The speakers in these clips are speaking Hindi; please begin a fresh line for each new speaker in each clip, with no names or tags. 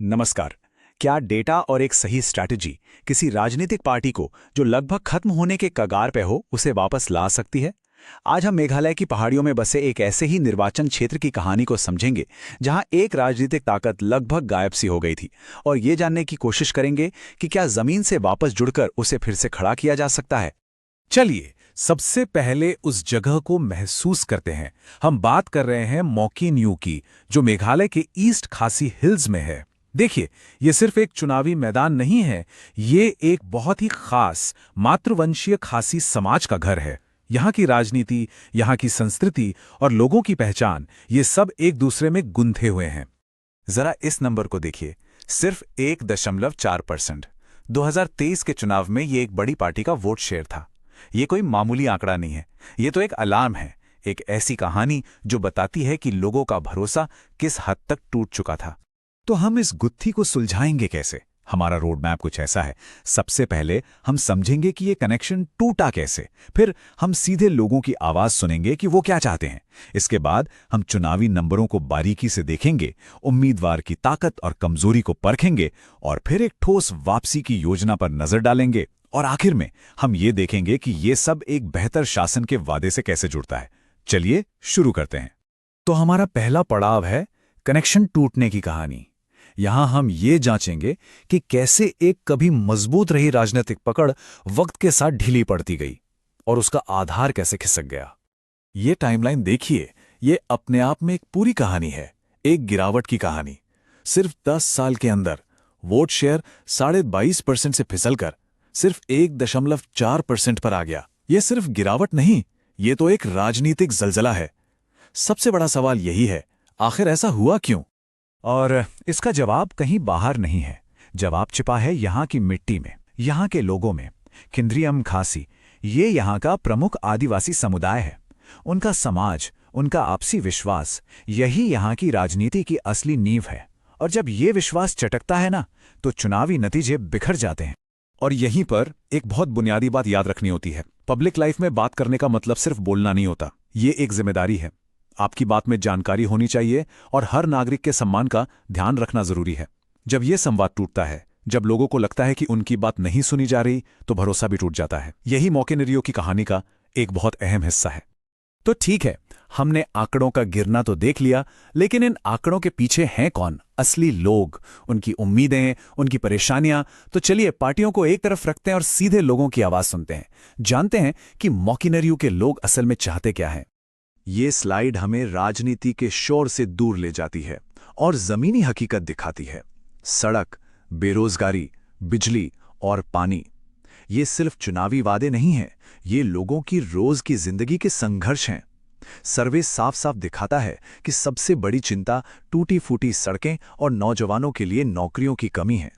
नमस्कार। क्या डेटा और एक सही स्ट्रैटेजी किसी राजनीतिक पार्टी को जो लगभग खत्म होने के कगार पे हो उसे वापस ला सकती है? आज हम मेघालय की पहाड़ियों में बसे एक ऐसे ही निर्वाचन क्षेत्र की कहानी को समझेंगे जहां एक राजनीतिक ताकत लगभग गायब सी हो गई थी, और ये जानने की कोशिश करेंगे कि क्या जमीन से वापस जुड़कर उसे फिर से खड़ा किया जा सकता है।
चलिए सबसे पहले उस जगह को महसूस करते हैं। हम बात कर रहे हैं मॉकी न्यू की, जो मेघालय के ईस्ट खासी हिल्स में है। देखिए, ये सिर्फ एक चुनावी मैदान नहीं है, ये एक बहुत ही खास मातृवंशीय खासी समाज का घर है। यहाँ की राजनीति, यहाँ की संस्कृति और लोगों की पहचान, ये सब एक दूसरे में गुंथे हुए हैं।
जरा इस नंबर को देखिए, सिर्फ 1.4%। 2023 के चुनाव में ये एक बड़ी पार्टी का वोट शेयर था। ये कोई मामूली आंकड़ा नहीं है, ये तो एक अलार्म है, एक ऐसी कहानी जो बताती है कि लोगों का भरोसा किस हद तक टूट चुका था। तो हम इस गुत्थी को सुलझाएंगे कैसे? हमारा रोड मैप कुछ ऐसा है। सबसे पहले हम समझेंगे कि ये कनेक्शन टूटा कैसे, फिर हम सीधे लोगों की आवाज सुनेंगे कि वो क्या चाहते हैं। इसके बाद हम चुनावी नंबरों को बारीकी से देखेंगे, उम्मीदवार की ताकत और कमजोरी को परखेंगे, और फिर एक ठोस वापसी की योजना पर नजर डालेंगे। और आखिर में हम ये देखेंगे कि ये सब एक बेहतर शासन के वादे से कैसे जुड़ता है। चलिए शुरू करते हैं।
तो हमारा पहला पड़ाव है कनेक्शन टूटने की कहानी। यहां हम ये जांचेंगे कि कैसे एक कभी मजबूत रही राजनीतिक पकड़ वक्त के साथ ढीली पड़ती गई और उसका आधार कैसे खिसक गया। ये टाइमलाइन देखिए, ये अपने आप में एक पूरी कहानी है, एक गिरावट की कहानी। सिर्फ 10 साल के अंदर वोट शेयर 22.5% से फिसलकर सिर्फ 1.4% पर आ गया। ये सिर्फ गिरावट नहीं, ये तो एक राजनीतिक जलजला है। सबसे बड़ा सवाल यही है, आखिर ऐसा हुआ क्यों?
और इसका जवाब कहीं बाहर नहीं है। जवाब छिपा है यहाँ की मिट्टी में, यहाँ के लोगों में। खिंद्रियम खासी, ये यहाँ का प्रमुख आदिवासी समुदाय है। उनका समाज, उनका आपसी विश्वास, यही यहाँ की राजनीति की असली नींव है। और जब ये विश्वास चटकता है ना, तो चुनावी नतीजे बिखर जाते हैं।
और यहीं पर एक बहुत बुनियादी बात याद रखनी होती है। पब्लिक लाइफ में बात करने का मतलब सिर्फ बोलना नहीं होता, ये एक जिम्मेदारी है। आपकी बात में जानकारी होनी चाहिए और हर नागरिक के सम्मान का ध्यान रखना जरूरी है। जब ये संवाद टूटता है, जब लोगों को लगता है कि उनकी बात नहीं सुनी जा रही, तो भरोसा भी टूट जाता है। यही मॉकेनेरियो की कहानी का एक बहुत अहम हिस्सा है। तो ठीक है, हमने आंकड़ों का गिरना तो देख लिया, लेकिन इन आंकड़ों के पीछे हैं कौन? असली लोग, उनकी उम्मीदें, उनकी परेशानियां। तो चलिए पार्टियों को एक तरफ रखते हैं और सीधे लोगों की आवाज सुनते हैं, जानते हैं कि मॉकेनेरियो के लोग असल में चाहते क्या हैं।
ये स्लाइड हमें राजनीति के शोर से दूर ले जाती है और जमीनी हकीकत दिखाती है। सड़क, बेरोजगारी, बिजली और पानी, ये सिर्फ चुनावी वादे नहीं हैं, ये लोगों की रोज की जिंदगी के संघर्ष हैं। सर्वे साफ साफ दिखाता है कि सबसे बड़ी चिंता टूटी फूटी सड़कें और नौजवानों के लिए नौकरियों की कमी है।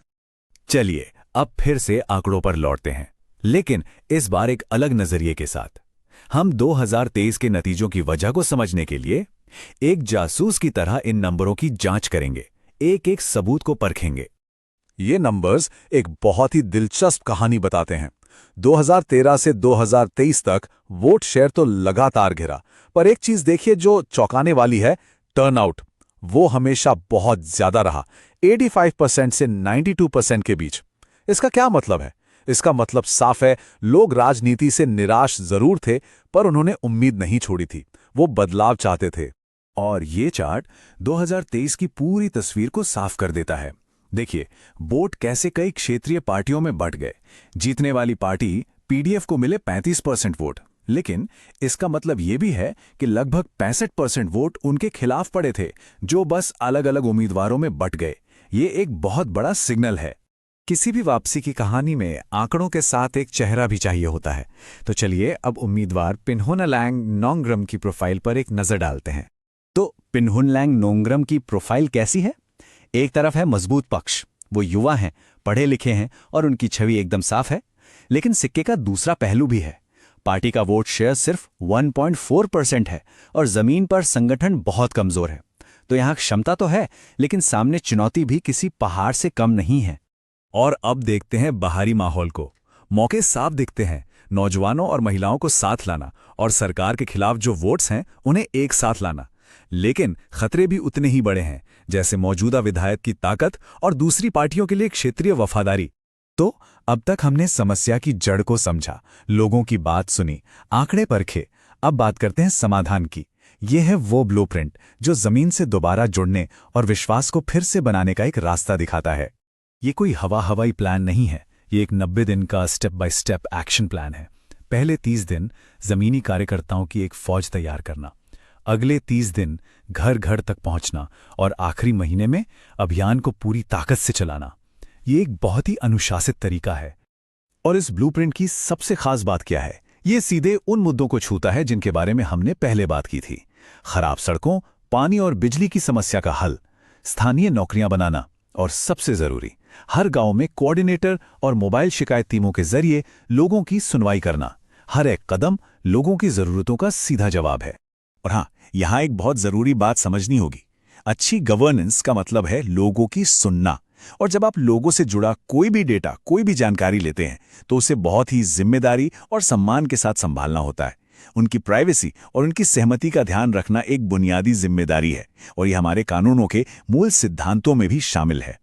चलिए अब फिर से आंकड़ों पर लौटते हैं, लेकिन इस बार एक अलग नजरिए के साथ। हम 2023 के नतीजों की वजह को समझने के लिए एक जासूस की तरह इन नंबरों की जांच करेंगे, एक एक सबूत को परखेंगे।
ये नंबर्स एक बहुत ही दिलचस्प कहानी बताते हैं। 2013 से 2023 तक वोट शेयर तो लगातार गिरा, पर एक चीज देखिए जो चौंकाने वाली है, टर्नआउट। वो हमेशा बहुत ज्यादा रहा, 85% से 92% के बीच। इसका क्या मतलब है? इसका मतलब साफ है, लोग राजनीति से निराश जरूर थे, पर उन्होंने उम्मीद नहीं छोड़ी थी। वो बदलाव चाहते थे।
और ये चार्ट 2023 की पूरी तस्वीर को साफ कर देता है। देखिए, वोट कैसे कई क्षेत्रीय पार्टियों में बंट गए। जीतने वाली पार्टी पीडीएफ को मिले 35% वोट, लेकिन इसका मतलब ये भी है कि लगभग 65% वोट उनके खिलाफ पड़े थे, जो बस अलग अलग उम्मीदवारों में बंट गए। ये एक बहुत बड़ा सिग्नल है।
किसी भी वापसी की कहानी में आंकड़ों के साथ एक चेहरा भी चाहिए होता है। तो चलिए अब उम्मीदवार पिन्हुनलैंग नोंगरम की प्रोफाइल पर एक नजर डालते हैं। तो पिन्हुनलैंग नोंगरम की प्रोफाइल कैसी है? एक तरफ है मजबूत पक्ष, वो युवा हैं, पढ़े लिखे हैं और उनकी छवि एकदम साफ है। लेकिन सिक्के का दूसरा पहलू भी है। पार्टी का वोट शेयर सिर्फ 1.4% है और जमीन पर संगठन बहुत कमजोर है। तो यहां क्षमता तो है, लेकिन सामने चुनौती भी किसी पहाड़ से कम नहीं है।
और अब देखते हैं बाहरी माहौल को। मौके साफ दिखते हैं, नौजवानों और महिलाओं को साथ लाना और सरकार के खिलाफ जो वोट्स हैं उन्हें एक साथ लाना। लेकिन खतरे भी उतने ही बड़े हैं। जैसे मौजूदा विधायक की ताकत और दूसरी पार्टियों के लिए क्षेत्रीय वफादारी। तो अब तक हमने समस्या की जड़ को समझा, लोगों की बात सुनी, आंकड़े परखे। अब बात करते हैं समाधान की। ये है वो ब्लूप्रिंट जो जमीन से दोबारा जुड़ने और विश्वास को फिर से बनाने का एक रास्ता दिखाता है। ये कोई हवाई प्लान नहीं है, ये एक 90 दिन का step by step action plan है। पहले 30 दिन जमीनी कार्यकर्ताओं की एक फौज तैयार करना, अगले 30 दिन घर घर तक पहुंचना और आखिरी महीने में अभियान को पूरी ताकत से चलाना। ये एक बहुत ही अनुशासित तरीका है। और इस ब्लूप्रिंट की सबसे खास बात क्या है? ये सीधे उन मुद्दों को छूता है जिनके बारे में हमने पहले बात की थी। खराब सड़कों, पानी और बिजली की समस्या का हल, स्थानीय नौकरियां बनाना और सबसे जरूरी, हर गांव में कोऑर्डिनेटर और मोबाइल शिकायत टीमों के जरिए लोगों की सुनवाई करना। हर एक कदम लोगों की जरूरतों का सीधा जवाब है। और हाँ, यहां एक बहुत जरूरी बात समझनी होगी। अच्छी गवर्नेंस का मतलब है लोगों की सुनना। और जब आप लोगों से जुड़ा कोई भी डेटा, कोई भी जानकारी लेते हैं तो उसे बहुत ही जिम्मेदारी और सम्मान के साथ संभालना होता है। उनकी प्राइवेसी और उनकी सहमति का ध्यान रखना एक बुनियादी जिम्मेदारी है और यह हमारे कानूनों के मूल सिद्धांतों में भी शामिल है।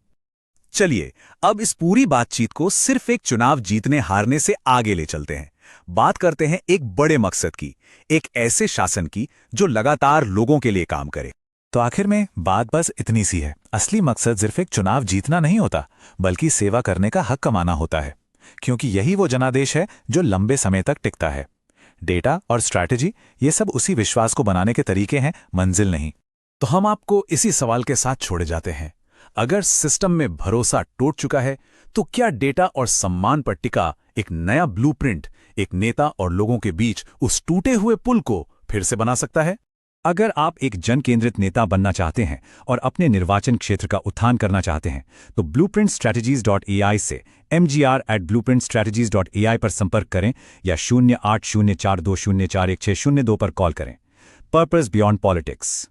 चलिए अब इस पूरी बातचीत को सिर्फ एक चुनाव जीतने हारने से आगे ले चलते हैं। बात करते हैं एक बड़े मकसद की, एक ऐसे शासन की जो लगातार लोगों के लिए काम करे। तो आखिर में बात बस इतनी सी है, असली मकसद सिर्फ एक चुनाव जीतना नहीं होता, बल्कि सेवा करने का हक कमाना होता है। क्योंकि यही वो जनादेश है जो लंबे समय तक टिकता है। डेटा और स्ट्रैटेजी, ये सब उसी विश्वास को बनाने के तरीके हैं, मंजिल नहीं। तो हम आपको इसी सवाल के साथ छोड़े जाते हैं। अगर सिस्टम में भरोसा टूट चुका है तो क्या डेटा और सम्मान पर टिका एक नया ब्लूप्रिंट एक नेता और लोगों के बीच उस टूटे हुए पुल को फिर से बना सकता है? अगर आप एक जन केंद्रित नेता बनना चाहते हैं और अपने निर्वाचन क्षेत्र का उत्थान करना चाहते हैं तो blueprintstrategies.ai से mgr@blueprintstrategies.ai पर संपर्क करें या 0804204160 पर कॉल करें। Purpose beyond politics.